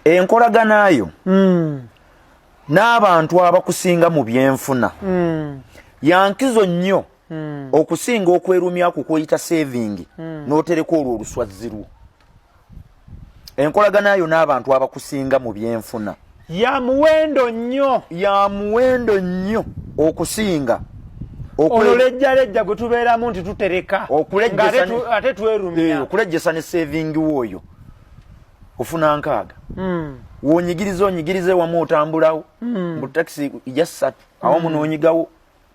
enkolagana yo n'abantu abakusinga mu byenfuna yankizo nnyo okusinga okwerumya kukoyita saving n'otereka olwo oluswazzi lwo. Enkolagana yo n'abantu abakusinga mu byenfuna ya muwendo nnyo okusinga olulejjalejja gwe tubeeramu nti tutereka ate twerumya okulejjesa ne saving woyo ofuna nkaaga wonyigirize wamu otambulawo mu taxi ija 3 awamu n'onyigawo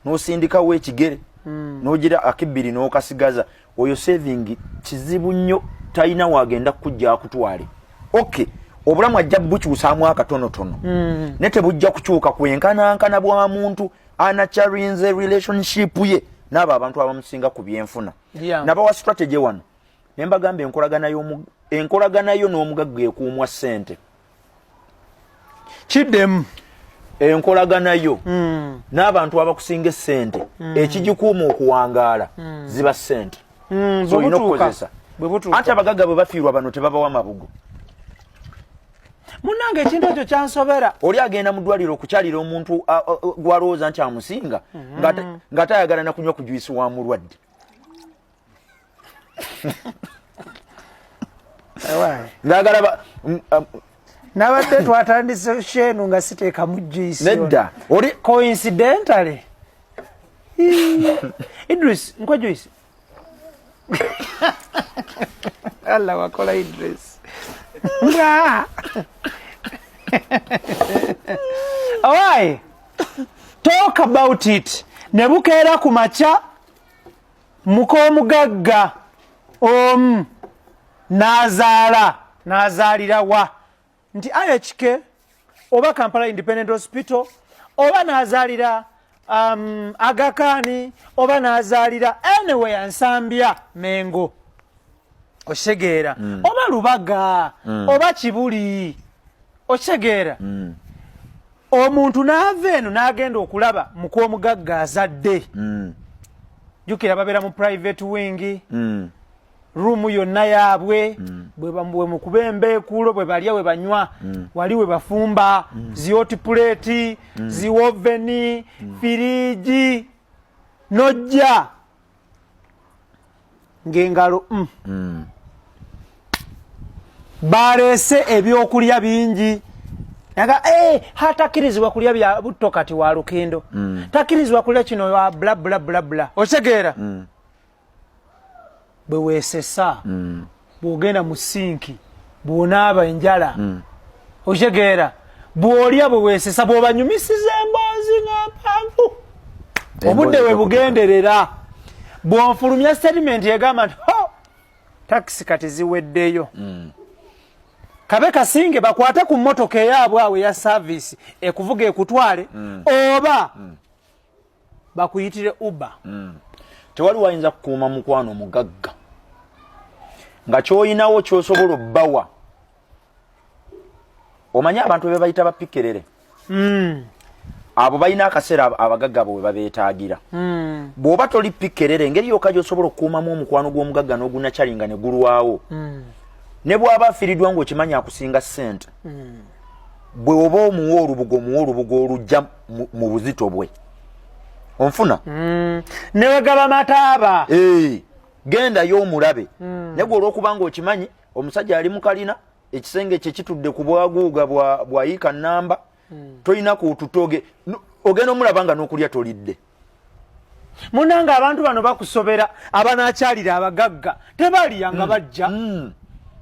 n'osindikawo ekigere n'ogira akibbiri n'okasigaza oyo saving kizibu nnyo talina wagenda kujja akutwale. Okay, obulamu ajja bukyusaamu akatonotono ne tebujja kukyuka kwenkanankana bwa muntu anacharinze relationship ye n'abo abantu abamusinga ku byenfuna. Nabawa strategy wano nembagamba enkolagana yo n'omugagga ekuumwa ssente kiddemu. Enkolagana yo n'abantu abakusinga ssente ekigikuuma okuwangaala ziba ssente so olina okukozesa. Ate abagagga bwe bafiirwa bano tebabawa mabugo. Munange ekintu ekyo kyansobera. Oli agenda mu ddwaliro okukyalira omuntu gwalowooza nti amusinga nga tayagala na kunywa ku juisi wa mulwadde. Ngagala nabadde twatandise shenu nga siteeka mu juisi. Nedda. Oli coincidentally. Idris, nkwa juisi. Allah wakola Idris. Awai, talk about it. Nebukeera ku macha mukomugagga nazaalira wa nti IHK oba Kampala Independent Hospital oba nazaalira Aga Khan oba nazaalira anywhere Nsambya Mengo oshegeera oba Lubaga oba Kibuli oshegeera omuntu naava eno n'agenda okulaba mukomugagga azadde jukira babeera mu private wing room yonna yaabwe bwe mukuba embeekuulo bwe balya bwe banywa wali we bafumba zihoti plate ziwoveni firiji nojja ng'engalo baleese ebyokulya bingi naga hatakirizibwa kulya bya butto kati wa lukendo takirizibwa kulya kino wa bla bla bla bla osegeera bwe weesesa bw'ogenda mu sinki bw'onaaba enjala osegeera bw'olya bwe weesesa bw'obanyumisiza emboozi ng'ampanvu obudde we bugenderera bw'onfulumya statement egamba nti takisi kati ziweddeyo kabe kasinge bakwate ku mmotoka eyaabwe awo ya service ekuvuga ekutwale oba bakuyitire Uber. Tewali wayinza kukuuma mukwano mugagga nga kyoyinawo kyosobola obbawa. Omanyi abantu be bayita bapikkerere abo balina akaseera abagagga bwe babeetaagira. Bw'oba toli pikkerere engeri yokka gy'osobola okukuumamu omukwano gw'omugagga n'ogunakyalinga ne gulwawo ne bw'aba afiiriddwa ng'okimanyi akusinga ssente bwe oba omuwa olubugo olujja mu buzito bwe onfuna ne wegaba mataaba genda y'omulabe ne gwe olw'okuba ng'okimanyi omusajja ali mu kalina ekisenge kye kitudde ku bwaguuga bwayiika nnamba tolina kututoge ogenda omulaba nga n'okulya tolidde. Munanga abantu bano bakusobera abanakyalira abagagga tebalya nga bajja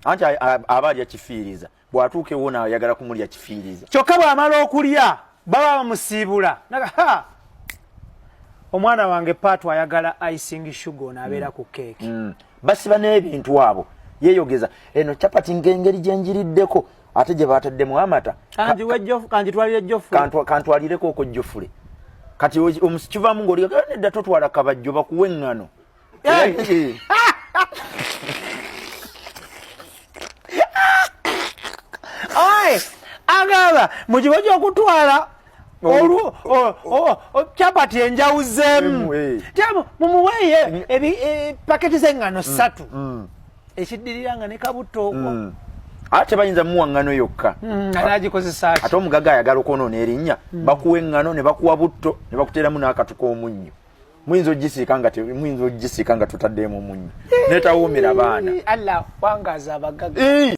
anti abalya kifiiriza bw'atuuka ewona ayagala kumulya kifiiriza kyokka bw'amala okulya baba bamusiibula naga omwana wange paatu ayagala icing sugar onaabeera ku keeki basiba n'ebintu abo yeeyogeza eno capati ng'engeri gye njiriddeko ate gye baataddemu amata kantwalire ejjofule kantwalireko oko jjofule kati kivaamu ng'oliga nedda totwala kabajjo bakuwe eŋŋano agaba mukibo gy'okutwala capati enjawuzeemu mumuweeye paketi z'eŋŋano 3 ekiddirira nga ne kabutto okwo ate bayinza muwa ngano yokka anagikozesa ate omugaga ayagala okwonoona erinnya bakuwa engano ne bakuwa butto ne bakuteeramu n'akatuko omunnyo muyinza ogisiika nga tutaddemu omunnyo netawuumira baana Allah wangaza abagaga